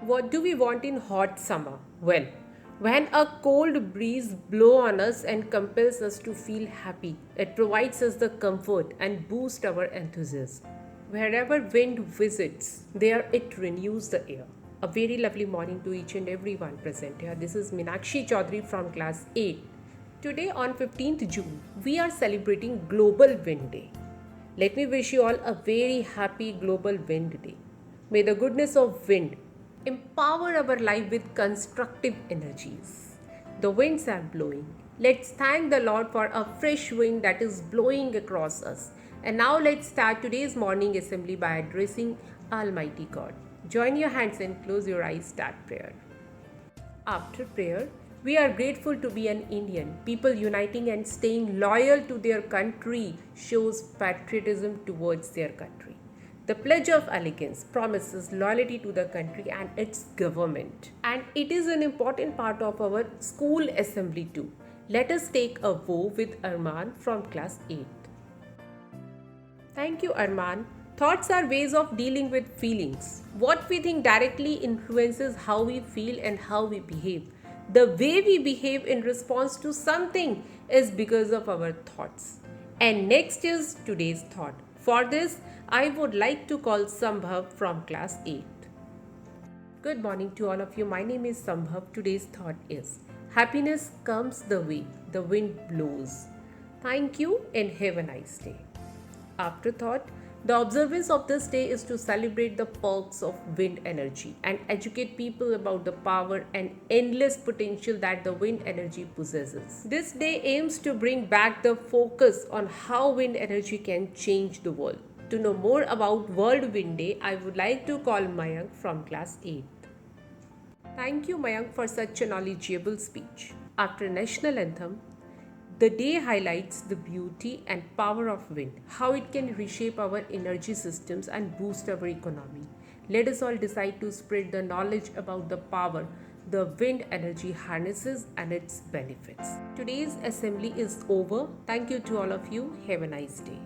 What do we want in hot summer? Well, when a cold breeze blows on us and compels us to feel happy, it provides us the comfort and boosts our enthusiasm. Wherever wind visits, there it renews the air. A very lovely morning to each and everyone present here. This is Meenakshi Chaudhary from class 8. Today on 15th June, we are celebrating Global Wind Day. Let me wish you all a very happy Global Wind Day. May the goodness of wind empower our life with constructive energies. The winds are blowing. Let's thank the Lord for a fresh wind that is blowing across us. And now let's start today's morning assembly by addressing Almighty God. Join your hands and close your eyes, start prayer. After prayer, we are grateful to be an Indian. People uniting and staying loyal to their country shows patriotism towards their country. The Pledge of Allegiance promises loyalty to the country and its government. And it is an important part of our school assembly too. Let us take a vow with Arman from class 8. Thank you, Arman. Thoughts are ways of dealing with feelings. What we think directly influences how we feel and how we behave. The way we behave in response to something is because of our thoughts. And next is today's thought. For this, I would like to call Sambhav from class 8. Good morning to all of you. My name is Sambhav. Today's thought is happiness comes the way the wind blows. Thank you and have a nice day. Afterthought. The observance of this day is to celebrate the perks of wind energy and educate people about the power and endless potential that the wind energy possesses. This day aims to bring back the focus on how wind energy can change the world. To know more about World Wind Day, I would like to call Mayank from class 8. Thank you, Mayank, for such a knowledgeable speech. After national anthem, the day highlights the beauty and power of wind, how it can reshape our energy systems and boost our economy. Let us all decide to spread the knowledge about the power the wind energy harnesses and its benefits. Today's assembly is over. Thank you to all of you. Have a nice day.